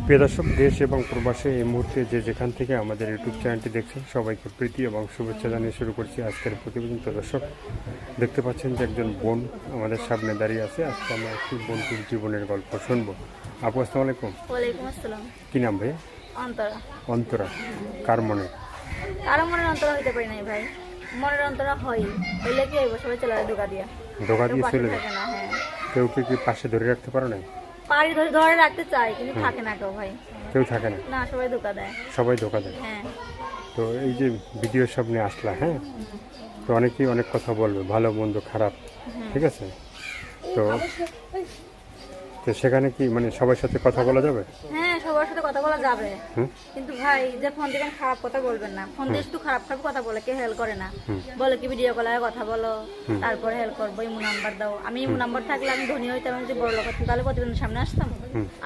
প্রিয় দর্শক, দেশ এবং প্রবাসে এই মুহূর্তে যে যেখান থেকে আমাদের ইউটিউব চ্যানেলটি দেখছেন সবাইকে প্রীতি এবং শুভেচ্ছা জানিয়ে শুরু করছি আজকের প্রতিবেদন। তো দর্শক, দেখতে পাচ্ছেন যে একজন বোন আমাদের সামনে দাঁড়িয়ে আছে। আজকে আমরা একটি বোনটির জীবনের গল্প শুনবো। আপু, আসসালামু আলাইকুম। ওয়ালাইকুম আসসালাম। কি নাম ভাই? অন্তরা। অন্তরা। কার মনে? কারো মনের অন্তরা হইতে পারি নাই ভাই, মনের অন্তরা হয় হইলে কি হইব, সবাই চলে যায় ধোকা দিয়া। ধোকা দিয়ে পাশে চলে যায়? থাকে না। হ্যাঁ, কেউ কি পাশে ধরে রাখতে পারো না? পাড়ি ধরে ধরে রাখতে চাই, কিন্তু থাকে না কেউ ভাই। কেউ থাকে না, না, সবাই ধোকা দেয়। সবাই ধোকা দেয়। হ্যাঁ, তো এই যে ভিডিওর সামনে আসলা, হ্যাঁ, তো অনেকেই অনেক কথা বলবে, ভালো মন্দ খারাপ, ঠিক আছে? তো তো সেখানে কি মানে সবার সাথে কথা বলা যাবে? হ্যাঁ, সবার সাথে কথা বলা যাবে, হুম। কিন্তু ভাই যে ফোন দিবেন খারাপ কথা বলবেন না। ফোন দিয়ে শুধু খারাপ খারাপ কথা বলে কেউ হেল্প করে না। বলে কি ভিডিও কলে কথা বলো, তারপরে হেল্প করবো, ইমো নাম্বার দাও। আমি ইমো নাম্বার থাকলে আমি ধনী হইতাম, আমি যদি বড় লোক হতাম তাহলে প্রতিদিনের সামনে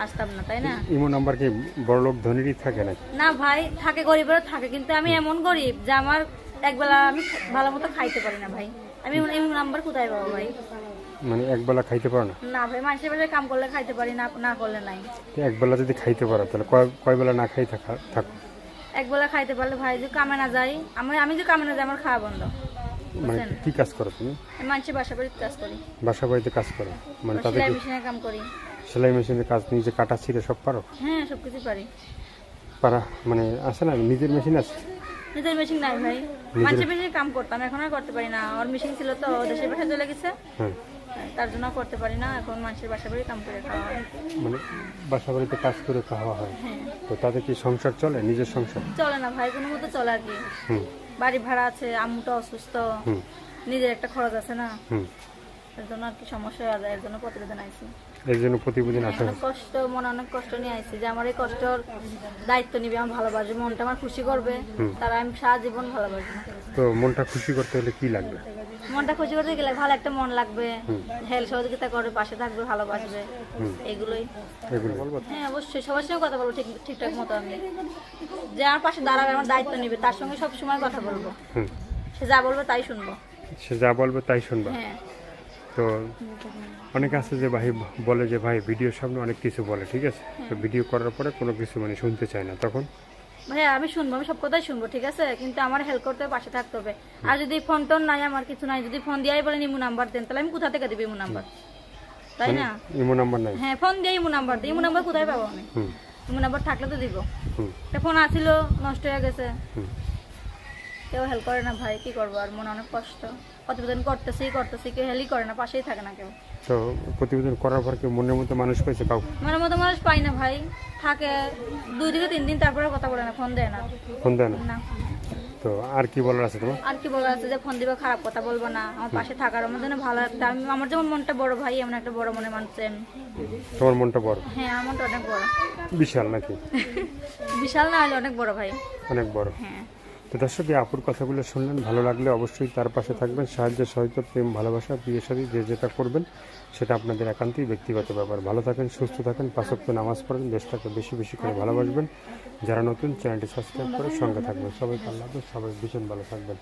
আসতাম না, তাই না? ইমো নাম্বার কি বড়লোক ধনীরই থাকে নাকি? না ভাই, থাকে, গরিবেরও থাকে, কিন্তু আমি এমন গরিব যে আমার একবেলা আমি ভালো মতো খাইতে পারি না ভাই। আমি এই নাম্বার কোথায় পাবো ভাই? মানে একবেলা খাইতে পারো না? না ভাই, মানুষের বেলায় কাম করলে খাইতে পারি, না না করলে নাই। তো একবেলা যদি খাইতে পারো তাহলে কয় বেলা না খাই থাকো? একবেলা খাইতে পারলে ভাই, যদি কামে না যাই, আমি যদি কামে না যাই আমার খাওয়া বন্ধ। মানে বুঝছেন? কি কাজ করো তুমি? আমি মানুষের বাসা বাড়িতে কাজ করি, বাসা বাড়িতে কাজ করো? মানে তাদের সেলাই মেশিনের কাম করি। সেলাই মেশিনের কাজ নিজে কাটা ছিঁড়ে সব পারো? হ্যাঁ, সবকিছু পারি। পারা মানে আছে না, নিজের মেশিন আছে? নিজের মেশিন নাই ভাই, মানুষের মেশিনে কাম করতাম, এখন আর করতে পারি না। ওর মেশিন ছিল তো, ও দেশের বাসা চলে গেছে, হ্যাঁ। তার জন্য করতে পারি না। এখন মানুষের বাসা বাড়ি কাম করে খাওয়া হয়। মানে বাসা বাড়িতে কাজ করে খাওয়া হয়। হ্যাঁ, তো তাদের কি সংসার চলে, নিজের সংসার? চলে না ভাই, কোনো মতো চলে আর কি। হুম বাড়ি ভাড়া আছে, আম্মুটা অসুস্থ, হুম নিজের একটা খরচ আছে না, হুম এর জন্য আর কি সমস্যা হয়ে যায়। এর জন্য প্রতিবেদন আইছি। এর জন্য প্রতিদিন আসা অনেক কষ্ট, মনে অনেক কষ্ট নিয়ে আইছি যে আমার এই কষ্টর দায়িত্ব নিবে, আমার ভালোবাসবে, মনটা আমার খুশি করবে, তারা আমি সারা জীবন ভালোবাসবো। তো মনটা খুশি করতে হলে কি লাগবে? মনটা খুশি করতে গেলে ভালো একটা মন লাগবে, হেল্প সহযোগিতা করবে, পাশে থাকবে, ভালোবাসবে, এগুলোই। এগুলো বলবো। হ্যাঁ, অবশ্যই সবার সঙ্গে কথা বলবো ঠিকঠাক মতো। আমি যে আমার পাশে দাঁড়াবে, আমার দায়িত্ব নিবে, তার সঙ্গে সব সময় কথা বলবো। হুম। সে যা বলবে তাই শুনবো। সে যা বলবে তাই শুনবা? হ্যাঁ। তো অনেকে আছে যে ভাই বলে যে ভাই ভিডিওর সামনে অনেক কিছু বলে, ঠিক আছে, তো ভিডিও করার পরে কোনো কিছু মানে শুনতে চায় না, তখন? ভাইয়া আমি শুনবো, আমি সব কথাই শুনবো, ঠিক আছে, কিন্তু আমার হেল্প করতে হবে, পাশে থাকতে হবে। আর যদি ফোন টোন নাই, আমার কিছু নাই, যদি ফোন দিয়েই বলেন ইমো নাম্বার দেন, তাহলে আমি কোথা থেকে দিবি ইমো নাম্বার, তাই না? ইমো নাম্বার নাই? হ্যাঁ, ফোন দিয়ে ইমো নাম্বার দিই, ইমো নাম্বার কোথায় পাবো আমি? হুম ইমো নাম্বার থাকলে তো দিব। হুম একটা ফোন আসিল, নষ্ট হয়ে গেছে, হুম কেউ হেল্প করে না ভাই, কি করবো আর, মনে অনেক কষ্ট। প্রতিবেদন করতেছি, কেউ হেল্পই করে না, পাশেই থাকে না কেউ। তো প্রতিবেদন করার পর কি মনের মতো মানুষ পেয়েছে কাউ? মনের মতো মানুষ পাই না ভাই, থাকে 2 থেকে 3 দিন, তারপরে কথা বলে না, ফোন দেয় না। ফোন দেয় না? না। তো আর কি বলার আছে তোমার? আর কি বলার আছে, যে ফোন দিবে, খারাপ কথা বলবো না, আমার পাশে থাকার, আমার জন্য ভালো একটা, আমার যেমন মনটা বড় ভাই, এমন একটা বড় মনে মানছেন। তোমার মনটা বড়? হ্যাঁ, আমার মনটা অনেক বড়। বিশাল নাকি? বিশাল না হলে অনেক বড় ভাই। অনেক বড়। হ্যাঁ। তো দর্শক, এই আপুর কথাগুলো শুনলেন, ভালো লাগলে অবশ্যই তার পাশে থাকবেন। সাহায্য, সহায়তা, প্রেম, ভালোবাসা, বিয়ে শাদী যে যেটা করবেন সেটা আপনাদের একান্তই ব্যক্তিগত ব্যাপার। ভালো থাকেন, সুস্থ থাকেন, 5 ওয়াক্ত নামাজ পড়েন, দেশটাকে বেশি বেশি করে ভালোবাসবেন। যারা নতুন, চ্যানেলটি সাবস্ক্রাইব করে সঙ্গে থাকবেন। সবাইকে আল্লাহ হাফেজ, সবাই ভীষণ ভালো থাকবেন।